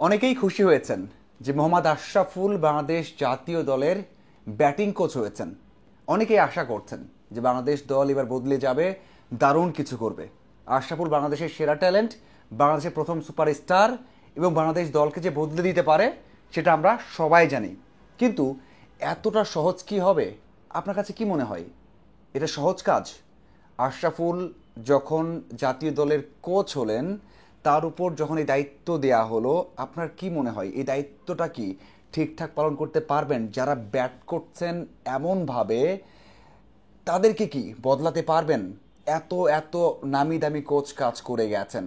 অনেকেই খুশি হয়েছেন যে মোহাম্মদ আশরাফুল বাংলাদেশ জাতীয় দলের ব্যাটিং কোচ হয়েছেন। অনেকেই আশা করছেন যে বাংলাদেশ দল এবার বদলে যাবে, দারুণ কিছু করবে। আশরাফুল বাংলাদেশের সেরা ট্যালেন্ট, বাংলাদেশের প্রথম সুপারস্টার এবং বাংলাদেশ দলকে যে বদলে দিতে পারে সেটা আমরা সবাই জানি। কিন্তু এতটা সহজ কি হবে? আপনার কাছে কি মনে হয় এটা সহজ কাজ? আশরাফুল যখন জাতীয় দলের কোচ হলেন, তার উপর যখন এই দায়িত্ব দেয়া হলো, আপনার কি মনে হয় এই দায়িত্বটা কি ঠিকঠাক পালন করতে পারবেন? যারা ব্যাট করছেন এমনভাবে, তাদেরকে কি বদলাতে পারবেন? এত এত নামি দামি কোচ কাজ করে গেছেন,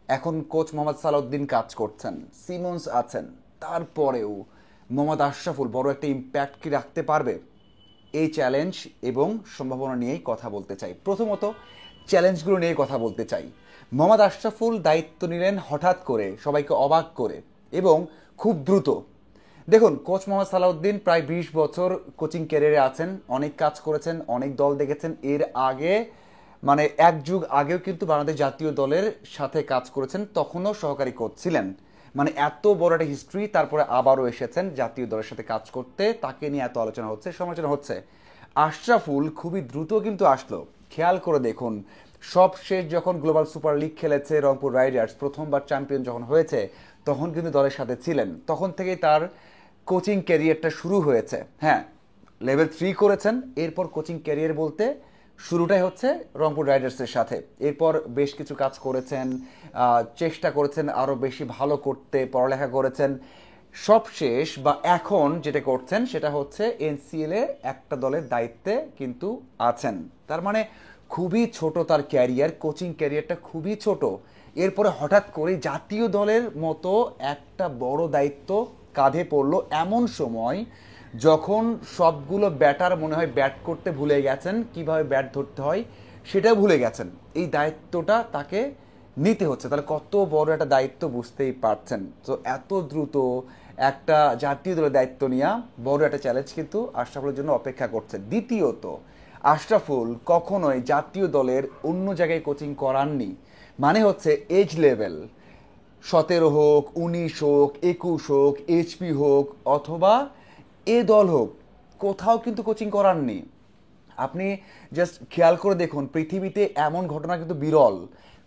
এখন কোচ মোহাম্মদ সালাউদ্দিন কাজ করছেন, সিমন্স আছেন, তারপরেও মোহাম্মদ আশরাফুল বড় একটা ইম্প্যাক্ট কি রাখতে পারবে? এই চ্যালেঞ্জ এবং সম্ভাবনা নিয়েই কথা বলতে চাই। প্রথমত চ্যালেঞ্জগুলো নিয়ে কথা বলতে চাই। মোহাম্মদ আশরাফুল দায়িত্ব নিলেন হঠাৎ করে, সবাইকে অবাক করে এবং খুব দ্রুত। দেখুন, কোচ মোহাম্মদ সালাউদ্দিন প্রায় 20 বছর কোচিং ক্যারিয়ারে আছেন, অনেক কাজ করেছেন, অনেক দল দেখেছেন। এর আগে মানে এক যুগ আগেও কিন্তু বাংলাদেশ জাতীয় দলের সাথে কাজ করেছেন, তখনও সহকারী কোচ ছিলেন। মানে এত বড় একটা হিস্ট্রি, তারপরে আবারও এসেছেন জাতীয় দলের সাথে কাজ করতে, তাকে নিয়ে এত আলোচনা হচ্ছে, সমালোচনা হচ্ছে। আশরাফুল খুবই দ্রুত কিন্তু আসলো। খেয়াল করে দেখুন, সব শেষ যখন গ্লোবাল সুপার লিগ খেলেছে রংপুর রাইডার্স, প্রথমবার চ্যাম্পিয়ন যখন হয়েছে, তখন কিন্তু দলের সাথে ছিলেন। তখন থেকেই তার কোচিং ক্যারিয়ারটা শুরু হয়েছে। হ্যাঁ, লেভেল 3 করেছেন, এরপর কোচিং ক্যারিয়ার বলতে শুরুটাই হচ্ছে রংপুর রাইডার্সের সাথে। এরপর বেশ কিছু কাজ করেছেন, চেষ্টা করেছেন আরও বেশি ভালো করতে, পড়ালেখা করেছেন। সবশেষ বা এখন যেটা করছেন সেটা হচ্ছে এনসিএল এ একটা দলের দায়িত্বে কিন্তু আছেন। তার মানে খুবই ছোট তার ক্যারিয়ার, কোচিং ক্যারিয়ারটা খুবই ছোট। এরপরে হঠাৎ করে জাতীয় দলের মতো একটা বড় দায়িত্ব কাঁধে পড়লো এমন সময় যখন সবগুলো ব্যাটার মনে হয় ব্যাট করতে ভুলে গেছেন, কিভাবে ব্যাট ধরতে হয় সেটাও ভুলে গেছেন। এই দায়িত্বটা তাকে নিতে হচ্ছে। তাহলে কত বড় একটা দায়িত্ব বুঝতেই পারছেন। তো এত দ্রুত একটা জাতীয় দলের দায়িত্ব নেওয়া বড় একটা চ্যালেঞ্জ কিন্তু আশরাফুলের জন্য অপেক্ষা করছে। দ্বিতীয়ত, আশরাফুল কখনোই জাতীয় দলের অন্য জায়গায় কোচিং করাননি। মানে হচ্ছে এজ লেভেল 17 হোক, 19 হোক, 21 হোক, এইচপি হোক অথবা এ দল হোক, কোথাও কিন্তু কোচিং করাননি। আপনি জাস্ট খেয়াল করে দেখুন, পৃথিবীতে এমন ঘটনা কিন্তু বিরল,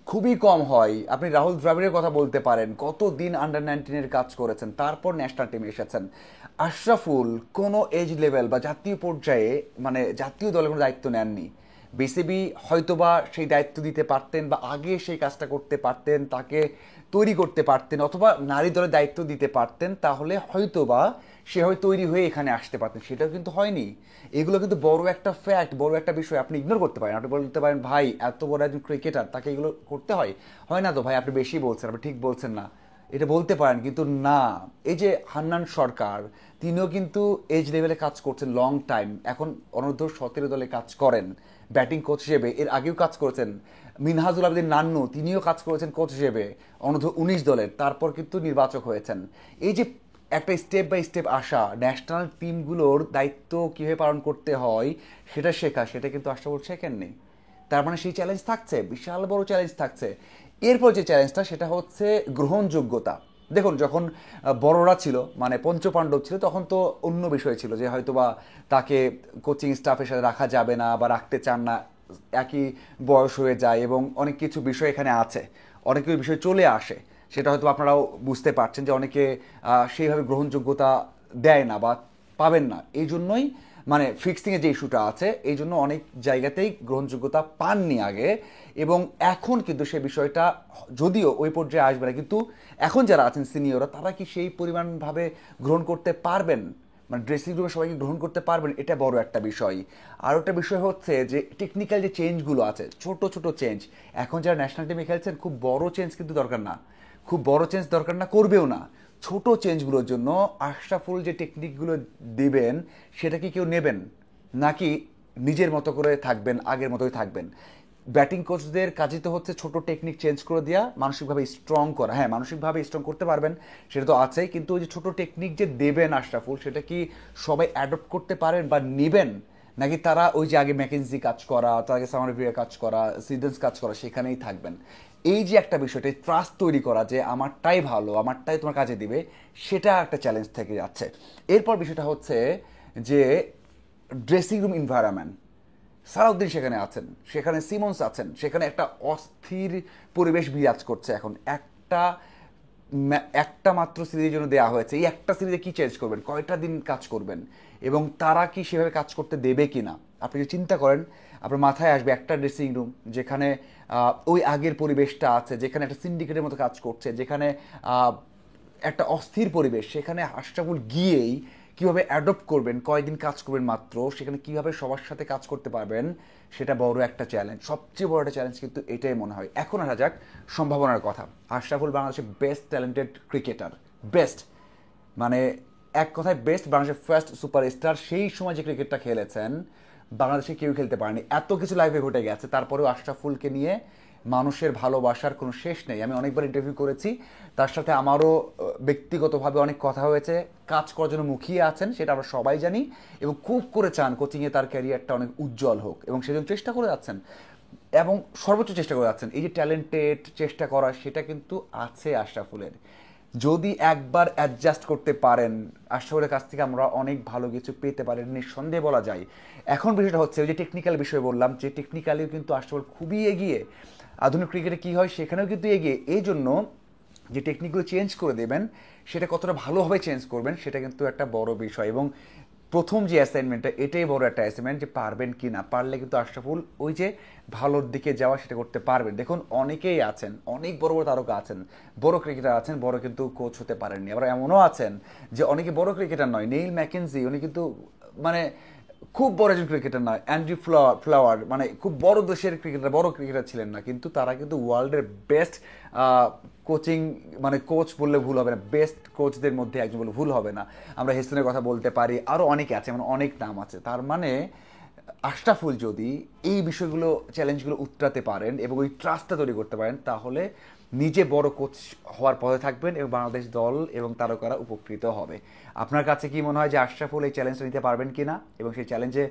খুবই কম হয়। আপনি রাহুল দ্রাবিড়ের কথা বলতে পারেন, কতদিন আন্ডার 19-এর কাজ করেছেন, তারপর ন্যাশনাল টিমে এসেছেন। আশরাফুল কোনো এজ লেভেল বা জাতীয় পর্যায়ে মানে জাতীয় দলের কোনো দায়িত্ব নেননি। বিসিবি হয়তোবা সেই দায়িত্ব দিতে পারতেন বা আগে সেই কাজটা করতে পারতেন, তাকে তৈরি করতে পারতেন, অথবা নারী দলের দায়িত্ব দিতে পারতেন, তাহলে হয়তোবা সে হয় তৈরি হয়ে এখানে আসতে পারতেন। সেটাও কিন্তু হয়নি। এগুলো কিন্তু বড় একটা ফ্যাক্ট, বড় একটা বিষয়। আপনি ইগনোর করতে পারেন, আপনি বলতে পারেন ভাই এত বড় একজন ক্রিকেটার, তাকে এগুলো করতে হয়? হয় না তো ভাই, আপনি বেশি বলছেন, আপনি ঠিক বলছেন না, এটা বলতে পারেন। কিন্তু না, এই যে হান্নান সরকার, তিনিও কিন্তু এজ লেভেলে কাজ করছেন লং টাইম, এখন অনূর্ধ্ব 17 দলে কাজ করেন ব্যাটিং কোচ হিসেবে। এর আগেও কাজ করেছেন মিনহাজুল আবেদিন নান্নু, তিনিও কাজ করেছেন কোচ হিসেবে অনূর্ধ্ব 19 দলের, তারপর কিন্তু নির্বাচক হয়েছেন। এই যে একটা স্টেপ বাই স্টেপ আসা, ন্যাশনাল টিমগুলোর দায়িত্ব কীভাবে পালন করতে হয় সেটা শেখা, সেটা কিন্তু আশরাফুল শেখেননি। তার মানে সেই চ্যালেঞ্জ থাকছে, বিশাল বড় চ্যালেঞ্জ থাকছে। এরপর যে চ্যালেঞ্জটা সেটা হচ্ছে গ্রহণযোগ্যতা। দেখুন, যখন বড়রা ছিল মানে পঞ্চপাণ্ডব ছিল, তখন তো অন্য বিষয় ছিল যে হয়তোবা তাকে কোচিং স্টাফের সাথে রাখা যাবে না বা রাখতে চান না, একই বয়স হয়ে যায় এবং অনেক কিছু বিষয় এখানে আছে, অনেক কিছু বিষয় চলে আসে। সেটা হয়তো আপনারাও বুঝতে পারছেন যে অনেকে সেইভাবে গ্রহণযোগ্যতা দেয় না বা পাবেন না। এই জন্যই মানে ফিক্সিংয়ের যে ইস্যুটা আছে, এই জন্য অনেক জায়গাতেই গ্রহণযোগ্যতা পাননি আগে। এবং এখন কিন্তু সে বিষয়টা যদিও ওই পর্যায়ে আসবে না, কিন্তু এখন যারা আছেন সিনিয়ররা, তারা কি সেই পরিমাণভাবে গ্রহণ করতে পারবেন, মানে ড্রেসিং রুমে সবাইকে গ্রহণ করতে পারবেন? এটা বড় একটা বিষয়। আর একটা বিষয় হচ্ছে যে টেকনিক্যাল যে চেঞ্জগুলো আছে, ছোট ছোট চেঞ্জ, এখন যারা ন্যাশনাল টিমে খেলছেন, খুব বড় চেঞ্জ কিন্তু দরকার না, খুব বড় চেঞ্জ দরকার না, করবেও না। ছোট চেঞ্জগুলোর জন্য আশরাফুল যে টেকনিকগুলো দিবেন, সেটা কি কেউ নেবেন, নাকি নিজের মতো করে থাকবেন, আগের মতোই থাকবেন? ব্যাটিং কোচদের কাজই তো হচ্ছে ছোট টেকনিক চেঞ্জ করে দেওয়া, মানসিকভাবে স্ট্রং করা। হ্যাঁ, মানসিকভাবে স্ট্রং করতে পারবেন, সেটা তো আছেই, কিন্তু ওই যে ছোট টেকনিক যে দেবেন আশরাফুল, সেটা কি সবাই অ্যাডপ্ট করতে পারেন বা নেবেন? নাকি তারা ওই যে আগে ম্যাকেন্সি কাজ করা, তার আগে সামারভিয়া কাজ করা, সিডেন্স কাজ করা, সেখানেই থাকবেন? এই যে একটা বিষয়টা ট্রাস্ট তৈরি করা যে আমারটাই ভালো, আমারটাই তোমার কাজে দিবে, সেটা একটা চ্যালেঞ্জ থেকে যাচ্ছে। এরপর বিষয়টা হচ্ছে যে ড্রেসিং রুম এনভায়রনমেন্ট। সালাউদ্দিন সেখানে আছেন, সেখানে সিমন্স আছেন, সেখানে একটা অস্থির পরিবেশ বিরাজ করছে। এখন একটা মাত্র সিরিজের জন্য দেওয়া হয়েছে, এই একটা সিরিজে কি চেঞ্জ করবেন, কয়টা দিন কাজ করবেন, এবং তারা কি সেভাবে কাজ করতে দেবে কি না। আপনি যদি চিন্তা করেন, আপনার মাথায় আসবে একটা ড্রেসিং রুম যেখানে ওই আগের পরিবেশটা আছে, যেখানে একটা সিন্ডিকেটের মতো কাজ করছে, যেখানে একটা অস্থির পরিবেশ, সেখানে আশরাফুল গিয়েই কীভাবে অ্যাডপ্ট করবেন, কয়দিন কাজ করবেন মাত্র, সেখানে কীভাবে সবার সাথে কাজ করতে পারবেন, সেটা বড় একটা চ্যালেঞ্জ। সবচেয়ে বড় একটা চ্যালেঞ্জ কিন্তু এটাই মনে হয়। এখন আসা যাক সম্ভাবনার কথা। আশরাফুল বাংলাদেশের বেস্ট ট্যালেন্টেড ক্রিকেটার, বেস্ট মানে এক কথায় বেস্ট, বাংলাদেশের ফার্স্ট সুপারস্টার। সেই সময় যে ক্রিকেটটা খেলেছেন বাংলাদেশে কেউ খেলতে পারেনি, এত কিছু লাইভে ঘটে গেছে, তারপরেও আশরাফুলকে নিয়ে মানুষের ভালোবাসার কোনো শেষ নেই। আমি অনেকবার ইন্টারভিউ করেছি, তার সাথে আমারও ব্যক্তিগতভাবে অনেক কথা হয়েছে। কাজ করার জন্য মুখিয়ে আছেন, সেটা আমরা সবাই জানি, এবং খুব করে চান কোচিংয়ে তার ক্যারিয়ারটা অনেক উজ্জ্বল হোক, এবং সেজন্য চেষ্টা করে যাচ্ছেন এবং সর্বোচ্চ চেষ্টা করে যাচ্ছেন। এই যে ট্যালেন্টেড চেষ্টা করা, সেটা কিন্তু আছে আশরাফুলের। যদি একবার অ্যাডজাস্ট করতে পারেন, আশরাফুলের কাছ থেকে আমরা অনেক ভালো কিছু পেতে পারি, নিঃসন্দেহে বলা যায়। এখন বিষয়টা হচ্ছে ওই যে টেকনিক্যাল বিষয় বললাম, যে টেকনিক্যালিও কিন্তু আশরাফুল খুবই এগিয়ে। আধুনিক ক্রিকেটে কী হয়, সেখানেও কিন্তু এগিয়ে। এই জন্য যে টেকনিকগুলো চেঞ্জ করে দেবেন, সেটা কতটা ভালোভাবে চেঞ্জ করবেন, সেটা কিন্তু একটা বড় বিষয়। এবং প্রথম যে অ্যাসাইনমেন্টটা, এটাই বড় একটা অ্যাসাইনমেন্ট, যে পারবেন কি না। পারলে কিন্তু আশরাফুল ওই যে ভালোর দিকে যাওয়া, সেটা করতে পারবেন। দেখুন অনেকেই আছেন, অনেক বড় বড় তারকা আছেন, বড় ক্রিকেটার আছেন, বড় কিন্তু কোচ হতে পারেননি। আবার এমনও আছেন যে অনেকে বড় ক্রিকেটার নয়, নেইল ম্যাকেনজি, উনি কিন্তু মানে খুব বড় একজন ক্রিকেটার নয়, অ্যান্ড্রু ফ্লাওয়ার মানে খুব বড় দেশের ক্রিকেটার, বড় ক্রিকেটার ছিলেন না, কিন্তু তারা কিন্তু ওয়ার্ল্ডের বেস্ট কোচিং মানে কোচ বললে ভুল হবে না, বেস্ট কোচদের মধ্যে একজন বললে ভুল হবে না। আমরা হেসনের কথা বলতে পারি, আরও অনেকে আছে, মানে অনেক নাম আছে। তার মানে আশরাফুল যদি এই বিষয়গুলো, চ্যালেঞ্জগুলো উতরাতে পারেন এবং ওই ট্রাস্টটা তৈরি করতে পারেন, তাহলে নিজে বড় কোচ হওয়ার পথে থাকবেন এবং বাংলাদেশ দল এবং তারকারা উপকৃত হবে। আপনার কাছে কি মনে হয় যে আশরাফুল এই চ্যালেঞ্জটা নিতে পারবেন কিনা এবং সেই চ্যালেঞ্জে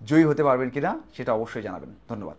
জয়ী হতে পারবেন কিনা, সেটা অবশ্যই জানাবেন। ধন্যবাদ।